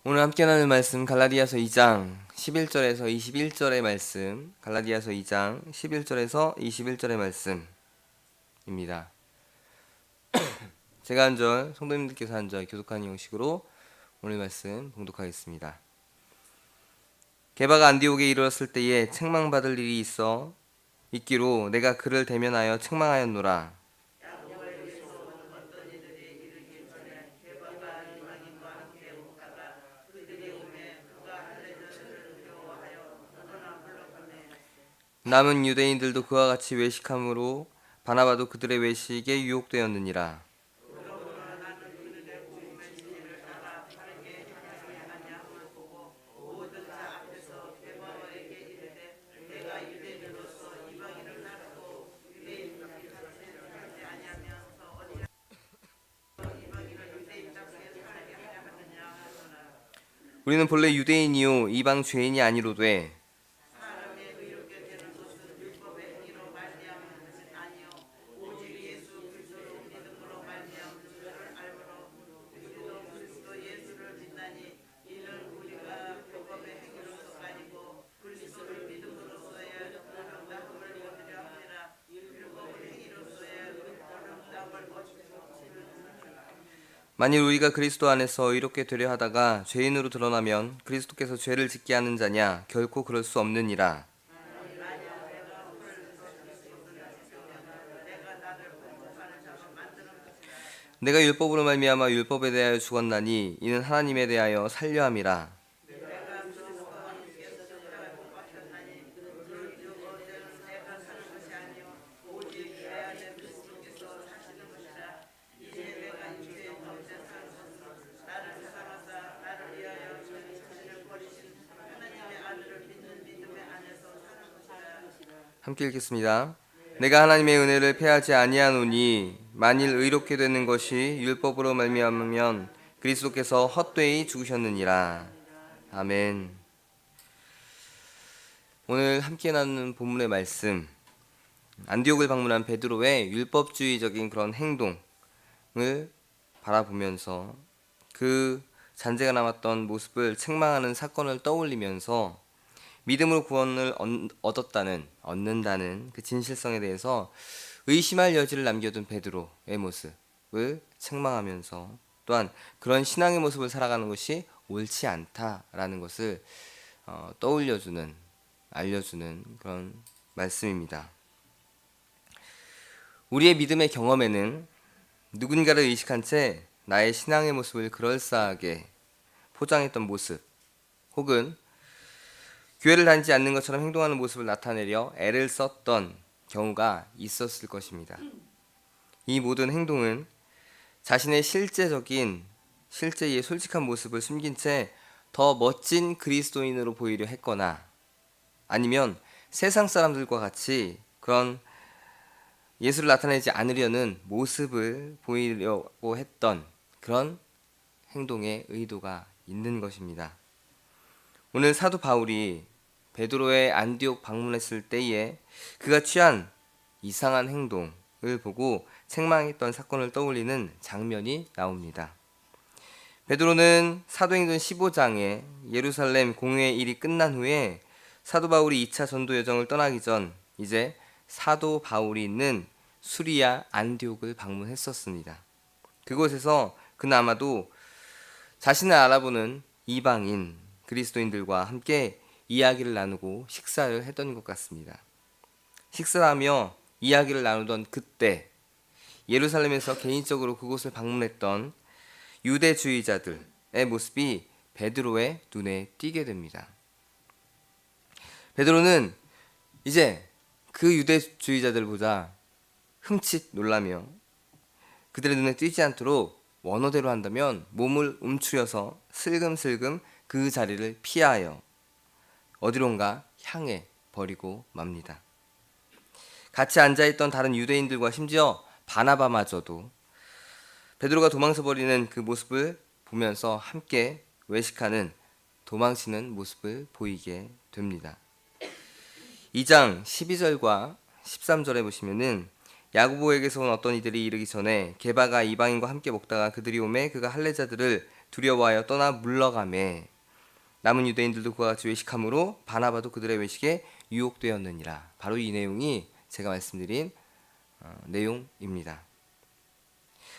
오늘 함께 나눌 말씀 갈라디아서 2장 11절에서 21절의 말씀, 갈라디아서 2장 11절에서 21절의 말씀입니다. 제가 한 절, 성도님들께서 한 절 교독하는 형식으로 오늘 말씀 봉독하겠습니다. 게바가 안디옥에 이르렀을 때에 책망받을 일이 있기로 내가 그를 대면하여 책망하였노라. 남은 유대인들도 그와 같이 외식함으로 바나바도 그들의 외식에 유혹되었느니라. 우리는 본래 유대인이요 이방 죄인이 아니로되 만일 우리가 그리스도 안에서 의롭게 되려 하다가 죄인으로 드러나면 그리스도께서 죄를 짓게 하는 자냐? 결코 그럴 수 없느니라. 내가 율법으로 말미암아 율법에 대하여 죽었나니 이는 하나님에 대하여 살려 함이라. 함께 읽겠습니다. 내가 하나님의 은혜를 패하지 아니하노니 만일 의롭게 되는 것이 율법으로 말미암으면 그리스도께서 헛되이 죽으셨느니라. 아멘. 오늘 함께 나누는 본문의 말씀, 안디옥을 방문한 베드로의 율법주의적인 그런 행동을 바라보면서 그 잔재가 남았던 모습을 책망하는 사건을 떠올리면서 믿음으로 구원을 얻는다는 그 진실성에 대해서 의심할 여지를 남겨둔 베드로의 모습을 책망하면서 또한 그런 신앙의 모습을 살아가는 것이 옳지 않다라는 것을 알려주는 그런 말씀입니다. 우리의 믿음의 경험에는 누군가를 의식한 채 나의 신앙의 모습을 그럴싸하게 포장했던 모습, 혹은 교회를 다니지 않는 것처럼 행동하는 모습을 나타내려 애를 썼던 경우가 있었을 것입니다. 이 모든 행동은 자신의 실제의 솔직한 모습을 숨긴 채 더 멋진 그리스도인으로 보이려 했거나 아니면 세상 사람들과 같이 그런 예수를 나타내지 않으려는 모습을 보이려고 했던 그런 행동의 의도가 있는 것입니다. 오늘 사도 바울이 베드로의 안디옥 방문했을 때에 그가 취한 이상한 행동을 보고 책망했던 사건을 떠올리는 장면이 나옵니다. 베드로는 사도행전 15장에 예루살렘 공회의 일이 끝난 후에 사도 바울이 2차 전도 여정을 떠나기 전 이제 사도 바울이 있는 수리아 안디옥을 방문했었습니다. 그곳에서 그는 아마도 자신을 알아보는 이방인 그리스도인들과 함께 이야기를 나누고 식사를 했던 것 같습니다. 식사하며 이야기를 나누던 그때 예루살렘에서 개인적으로 그곳을 방문했던 유대주의자들의 모습이 베드로의 눈에 띄게 됩니다. 베드로는 이제 그 유대주의자들보다 흠칫 놀라며 그들의 눈에 띄지 않도록 원어대로 한다면 몸을 움츠려서 슬금슬금 그 자리를 피하여 어디론가 향해 버리고 맙니다. 같이 앉아있던 다른 유대인들과 심지어 바나바마저도 베드로가 도망쳐 버리는 그 모습을 보면서 함께 외식하는 도망치는 모습을 보이게 됩니다. 2장 12절과 13절에 보시면은 야고보에게서 온 어떤 이들이 이르기 전에 게바가 이방인과 함께 먹다가 그들이 오매 그가 할례자들을 두려워하여 떠나 물러가매 남은 유대인들도 그와 같이 외식함으로 바나바도 그들의 외식에 유혹되었느니라. 바로 이 내용이 제가 말씀드린 내용입니다.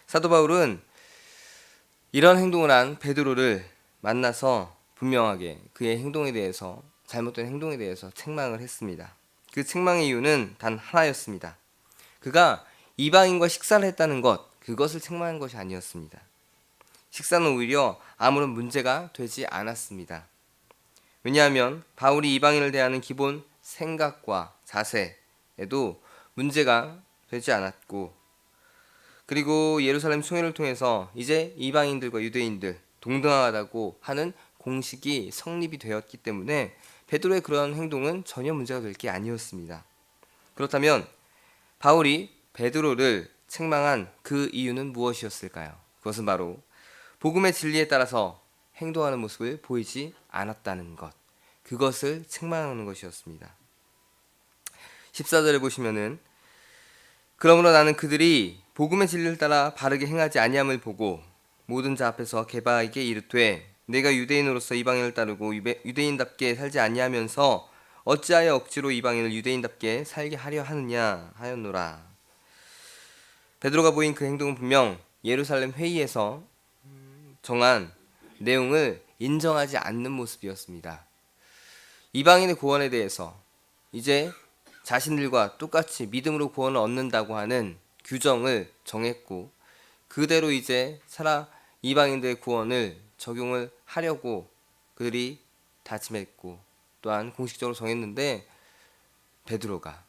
사도 바울은 이런 행동을 한 베드로를 만나서 분명하게 그의 행동에 대해서, 잘못된 행동에 대해서 책망을 했습니다. 그 책망의 이유는 단 하나였습니다. 그가 이방인과 식사를 했다는 것, 그것을 책망한 것이 아니었습니다. 식사는 오히려 아무런 문제가 되지 않았습니다. 왜냐하면 바울이 이방인을 대하는 기본 생각과 자세에도 문제가 되지 않았고, 그리고 예루살렘 총회를 통해서 이제 이방인들과 유대인들 동등하다고 하는 공식이 성립이 되었기 때문에 베드로의 그런 행동은 전혀 문제가 될 게 아니었습니다. 그렇다면 바울이 베드로를 책망한 그 이유는 무엇이었을까요? 그것은 바로 복음의 진리에 따라서 행동하는 모습을 보이지 않았다는 것, 그것을 책망하는 것이었습니다. 14절에 보시면은 그러므로 나는 그들이 복음의 진리를 따라 바르게 행하지 아니함을 보고 모든 자 앞에서 게바에게 이르되 내가 유대인으로서 이방인을 따르고 유대인답게 살지 아니하면서 어찌하여 억지로 이방인을 유대인답게 살게 하려 하느냐 하였노라. 베드로가 보인 그 행동은 분명 예루살렘 회의에서 정한 내용을 인정하지 않는 모습이었습니다. 이방인의 구원에 대해서 이제 자신들과 똑같이 믿음으로 구원을 얻는다고 하는 규정을 정했고, 그대로 이제 이방인들의 구원을 적용을 하려고 그들이 다짐했고 또한 공식적으로 정했는데, 베드로가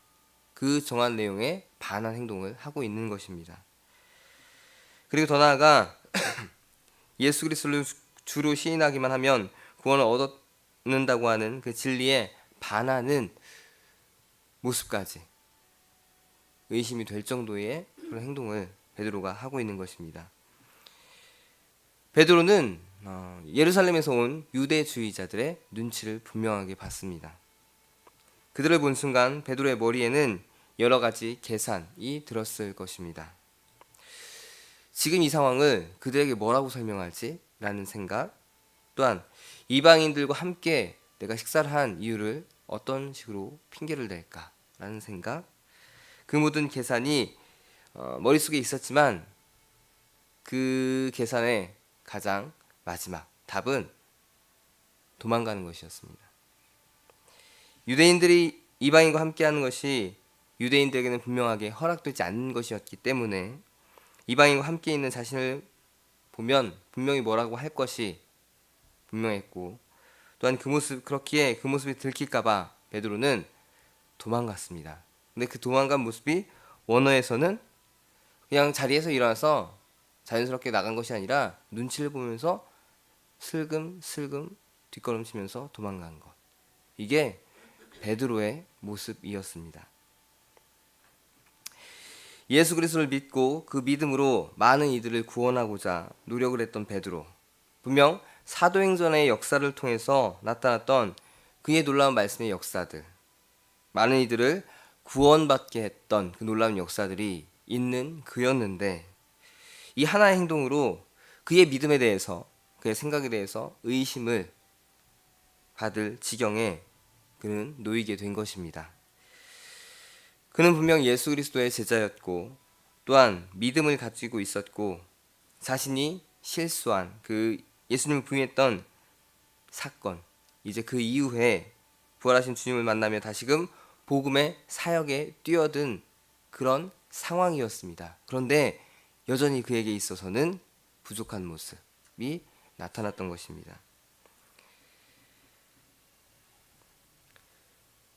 그 정한 내용에 반한 행동을 하고 있는 것입니다. 그리고 더 나아가 예수 그리스도를 주로 시인하기만 하면 구원을 얻는다고 하는 그 진리에 반하는 모습까지 의심이 될 정도의 그런 행동을 베드로가 하고 있는 것입니다. 베드로는 예루살렘에서 온 유대주의자들의 눈치를 분명하게 봤습니다. 그들을 본 순간 베드로의 머리에는 여러 가지 계산이 들었을 것입니다. 지금 이 상황을 그들에게 뭐라고 설명할지 라는 생각, 또한 이방인들과 함께 내가 식사를 한 이유를 어떤 식으로 핑계를 댈까 라는 생각, 그 모든 계산이 머릿속에 있었지만 그 계산의 가장 마지막 답은 도망가는 것이었습니다. 유대인들이 이방인과 함께하는 것이 유대인들에게는 분명하게 허락되지 않는 것이었기 때문에 이방인과 함께 있는 자신을 보면 분명히 뭐라고 할 것이 분명했고, 또한 그렇기에 그 모습이 들킬까봐 베드로는 도망갔습니다. 근데 그 도망간 모습이 원어에서는 그냥 자리에서 일어나서 자연스럽게 나간 것이 아니라 눈치를 보면서 슬금슬금 뒷걸음치면서 도망간 것, 이게 베드로의 모습이었습니다. 예수 그리스도를 믿고 그 믿음으로 많은 이들을 구원하고자 노력을 했던 베드로, 분명 사도행전의 역사를 통해서 나타났던 그의 놀라운 말씀의 역사들, 많은 이들을 구원받게 했던 그 놀라운 역사들이 있는 그였는데, 이 하나의 행동으로 그의 믿음에 대해서, 그의 생각에 대해서 의심을 받을 지경에 그는 놓이게 된 것입니다. 그는 분명 예수 그리스도의 제자였고 또한 믿음을 가지고 있었고, 자신이 실수한 그 예수님을 부인했던 사건, 이제 그 이후에 부활하신 주님을 만나며 다시금 복음의 사역에 뛰어든 그런 상황이었습니다. 그런데 여전히 그에게 있어서는 부족한 모습이 나타났던 것입니다.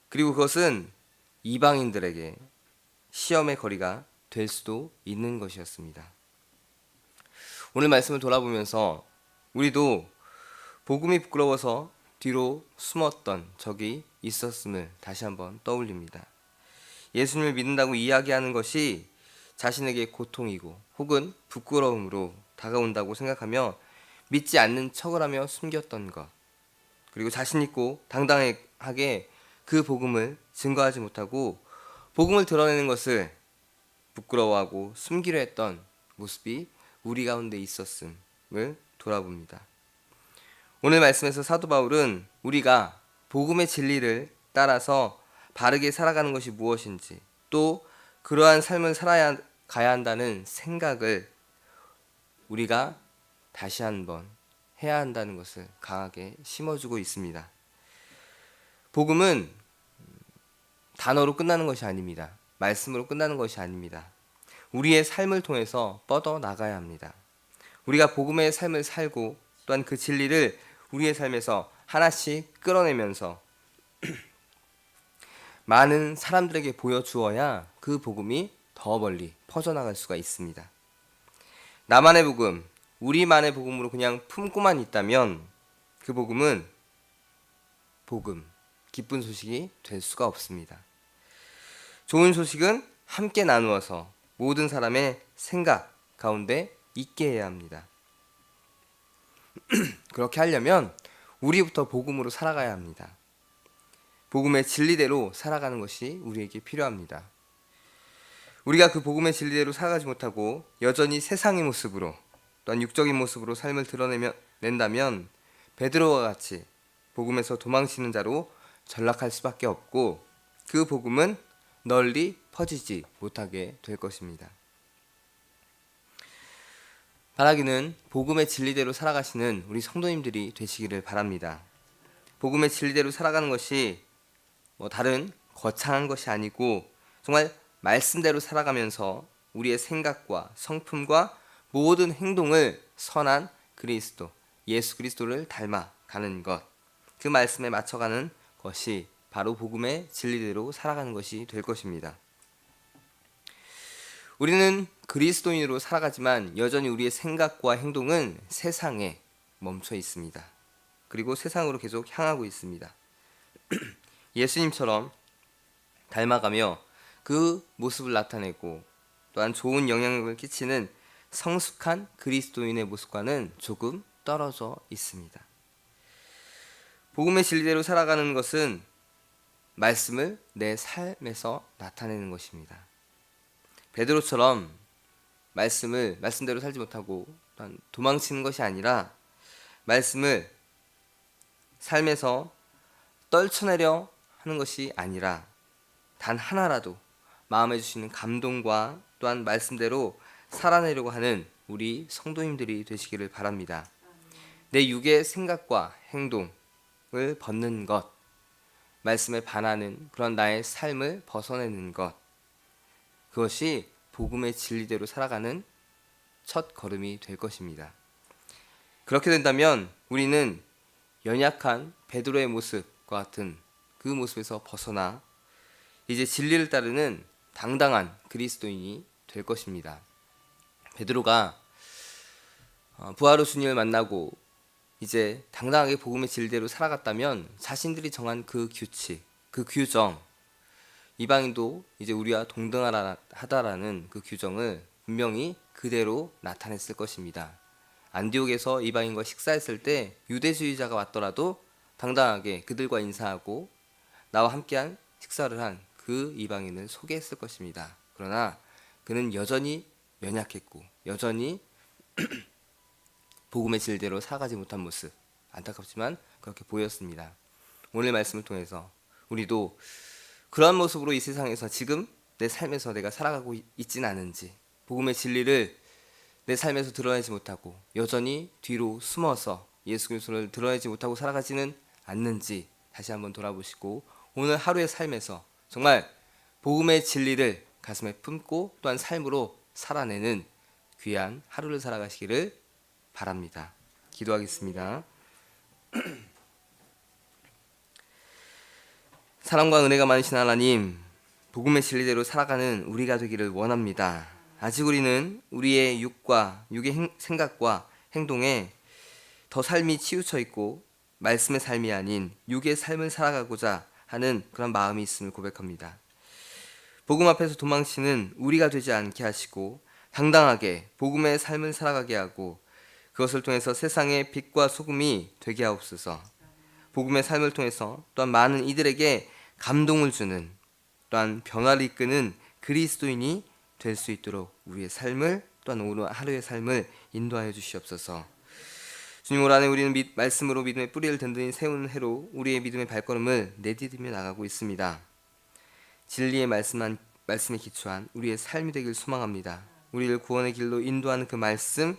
그리고 그것은 이방인들에게 시험의 거리가 될 수도 있는 것이었습니다. 오늘 말씀을 돌아보면서 우리도 복음이 부끄러워서 뒤로 숨었던 적이 있었음을 다시 한번 떠올립니다. 예수님을 믿는다고 이야기하는 것이 자신에게 고통이고 혹은 부끄러움으로 다가온다고 생각하며 믿지 않는 척을 하며 숨겼던 것, 그리고 자신 있고 당당하게 그 복음을 증거하지 못하고 복음을 드러내는 것을 부끄러워하고 숨기려 했던 모습이 우리 가운데 있었음을 돌아봅니다. 오늘 말씀에서 사도 바울은 우리가 복음의 진리를 따라서 바르게 살아가는 것이 무엇인지, 또 그러한 삶을 가야 한다는 생각을 우리가 다시 한번 해야 한다는 것을 강하게 심어주고 있습니다. 복음은 단어로 끝나는 것이 아닙니다. 말씀으로 끝나는 것이 아닙니다. 우리의 삶을 통해서 뻗어 나가야 합니다. 우리가 복음의 삶을 살고 또한 그 진리를 우리의 삶에서 하나씩 끌어내면서 많은 사람들에게 보여주어야 그 복음이 더 멀리 퍼져나갈 수가 있습니다. 나만의 복음, 우리만의 복음으로 그냥 품고만 있다면 그 복음은 기쁜 소식이 될 수가 없습니다. 좋은 소식은 함께 나누어서 모든 사람의 생각 가운데 있게 해야 합니다. 그렇게 하려면 우리부터 복음으로 살아가야 합니다. 복음의 진리대로 살아가는 것이 우리에게 필요합니다. 우리가 그 복음의 진리대로 살아가지 못하고 여전히 세상의 모습으로 또한 육적인 모습으로 삶을 드러낸다면 베드로와 같이 복음에서 도망치는 자로 전락할 수밖에 없고 그 복음은 널리 퍼지지 못하게 될 것입니다. 바라기는 복음의 진리대로 살아가시는 우리 성도님들이 되시기를 바랍니다. 복음의 진리대로 살아가는 것이 다른 거창한 것이 아니고 정말 말씀대로 살아가면서 우리의 생각과 성품과 모든 행동을 선한 그리스도, 예수 그리스도를 닮아가는 것, 그 말씀에 맞춰가는 것이 바로 복음의 진리대로 살아가는 것이 될 것입니다. 우리는 그리스도인으로 살아가지만 여전히 우리의 생각과 행동은 세상에 멈춰 있습니다. 그리고 세상으로 계속 향하고 있습니다. 예수님처럼 닮아가며 그 모습을 나타내고 또한 좋은 영향력을 끼치는 성숙한 그리스도인의 모습과는 조금 떨어져 있습니다. 복음의 진리대로 살아가는 것은 말씀을 내 삶에서 나타내는 것입니다. 베드로처럼 말씀대로 살지 못하고 또한 도망치는 것이 아니라 말씀을 삶에서 떨쳐내려 하는 것이 아니라 단 하나라도 마음에 주시는 감동과 또한 말씀대로 살아내려고 하는 우리 성도님들이 되시기를 바랍니다. 내 육의 생각과 행동을 벗는 것, 말씀에 반하는 그런 나의 삶을 벗어내는 것, 그것이 복음의 진리대로 살아가는 첫 걸음이 될 것입니다. 그렇게 된다면 우리는 연약한 베드로의 모습과 같은 그 모습에서 벗어나 이제 진리를 따르는 당당한 그리스도인이 될 것입니다. 베드로가 부활 후 주님을 만나고 이제 당당하게 복음의 진리대로 살아갔다면 자신들이 정한 그 규칙, 그 규정, 이방인도 이제 우리와 동등하다라는 그 규정을 분명히 그대로 나타냈을 것입니다. 안디옥에서 이방인과 식사했을 때 유대주의자가 왔더라도 당당하게 그들과 인사하고 나와 함께한 식사를 한 그 이방인을 소개했을 것입니다. 그러나 그는 여전히 연약했고 여전히 복음의 진리대로 살아가지 못한 모습, 안타깝지만 그렇게 보였습니다. 오늘 말씀을 통해서 우리도 그런 모습으로 이 세상에서 지금 내 삶에서 내가 살아가고 있지는 않은지, 복음의 진리를 내 삶에서 드러내지 못하고 여전히 뒤로 숨어서 예수 그리스도를 드러내지 못하고 살아가지는 않는지 다시 한번 돌아보시고 오늘 하루의 삶에서 정말 복음의 진리를 가슴에 품고 또한 삶으로 살아내는 귀한 하루를 살아가시기를 바랍니다. 기도하겠습니다. 사랑과 은혜가 많으신 하나님, 복음의 진리대로 살아가는 우리가 되기를 원합니다. 아직 우리는 우리의 육의 생각과 행동에 더 삶이 치우쳐 있고 말씀의 삶이 아닌 육의 삶을 살아가고자 하는 그런 마음이 있음을 고백합니다. 복음 앞에서 도망치는 우리가 되지 않게 하시고 당당하게 복음의 삶을 살아가게 하고 그것을 통해서 세상의 빛과 소금이 되게 하옵소서. 복음의 삶을 통해서 또한 많은 이들에게 감동을 주는 또한 변화를 이끄는 그리스도인이 될 수 있도록 우리의 삶을 또한 오늘 하루의 삶을 인도하여 주시옵소서. 주님 올 한해 우리는 말씀으로 믿음의 뿌리를 든든히 세우는 해로 우리의 믿음의 발걸음을 내디디며 나가고 있습니다. 진리의 말씀에 기초한 우리의 삶이 되길 소망합니다. 우리를 구원의 길로 인도하는 그 말씀,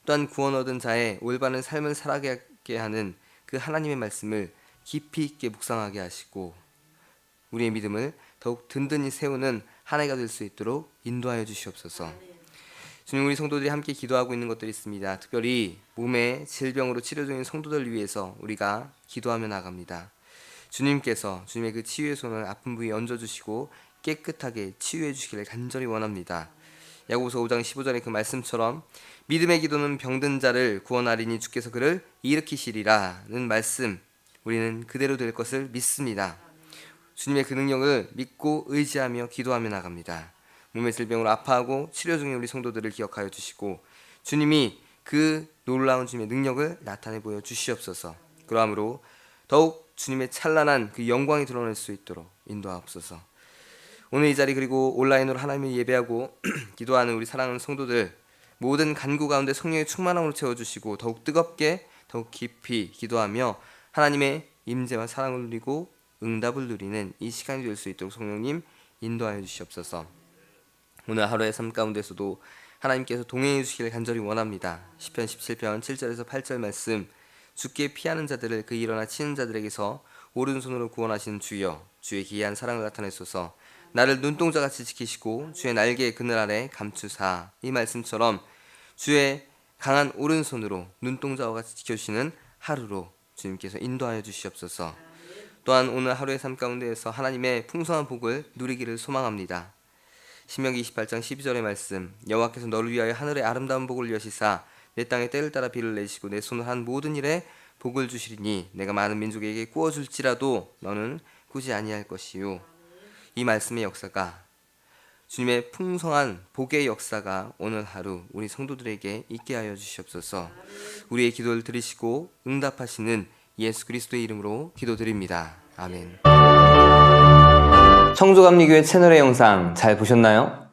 또한 구원 얻은 자의 올바른 삶을 살아가게 하는 그 하나님의 말씀을 깊이 있게 묵상하게 하시고 우리의 믿음을 더욱 든든히 세우는 한 해가 될 수 있도록 인도하여 주시옵소서. 주님, 우리 성도들이 함께 기도하고 있는 것들이 있습니다. 특별히 몸의 질병으로 치료 중인 성도들 위해서 우리가 기도하며 나갑니다. 주님께서 주님의 그 치유의 손을 아픈 부위에 얹어주시고 깨끗하게 치유해 주시기를 간절히 원합니다. 야고보서 5장 15절의 그 말씀처럼 믿음의 기도는 병든 자를 구원하리니 주께서 그를 일으키시리라는 말씀, 우리는 그대로 될 것을 믿습니다. 주님의 그 능력을 믿고 의지하며 기도하며 나갑니다. 몸의 질병으로 아파하고 치료 중인 우리 성도들을 기억하여 주시고 주님이 그 놀라운 주님의 능력을 나타내 보여 주시옵소서. 그러함으로 더욱 주님의 찬란한 그 영광이 드러날 수 있도록 인도하옵소서. 오늘 이 자리 그리고 온라인으로 하나님을 예배하고 기도하는 우리 사랑하는 성도들 모든 간구 가운데 성령의 충만함으로 채워주시고 더욱 뜨겁게 더욱 깊이 기도하며 하나님의 임재와 사랑을 누리고 응답을 누리는 이 시간이 될 수 있도록 성령님 인도하여 주시옵소서. 오늘 하루의 삶 가운데서도 하나님께서 동행해 주시기를 간절히 원합니다. 시편 17편 7절에서 8절 말씀, 주께 피하는 자들을 그 일어나 치는 자들에게서 오른손으로 구원하시는 주여, 주의 기이한 사랑을 나타내소서. 나를 눈동자같이 지키시고 주의 날개의 그늘 아래 감추사. 이 말씀처럼 주의 강한 오른손으로 눈동자와 같이 지켜주시는 하루로 주님께서 인도하여 주시옵소서. 또한 오늘 하루의 삶 가운데에서 하나님의 풍성한 복을 누리기를 소망합니다. 신명기 28장 12절의 말씀, 여호와께서 너를 위하여 하늘의 아름다운 복을 여시사 내 땅에 때를 따라 비를 내시고 내 손을 한 모든 일에 복을 주시리니 내가 많은 민족에게 구워줄지라도 너는 꾸지 아니할 것이요. 이 말씀의 역사가, 주님의 풍성한 복의 역사가 오늘 하루 우리 성도들에게 있게 하여 주시옵소서. 우리의 기도를 들으시고 응답하시는 예수 그리스도의 이름으로 기도드립니다. 아멘. 청주감리교회 채널의 영상 잘 보셨나요?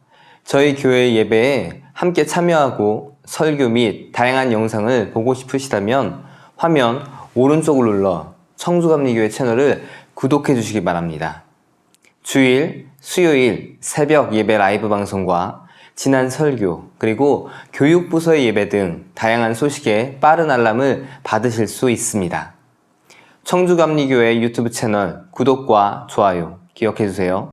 저희 교회 예배에 함께 참여하고 설교 및 다양한 영상을 보고 싶으시다면 화면 오른쪽을 눌러 청주감리교회 채널을 구독해 주시기 바랍니다. 주일, 수요일 새벽 예배 라이브 방송과 지난 설교, 그리고 교육부서의 예배 등 다양한 소식에 빠른 알람을 받으실 수 있습니다. 청주감리교회 유튜브 채널 구독과 좋아요 기억해 주세요.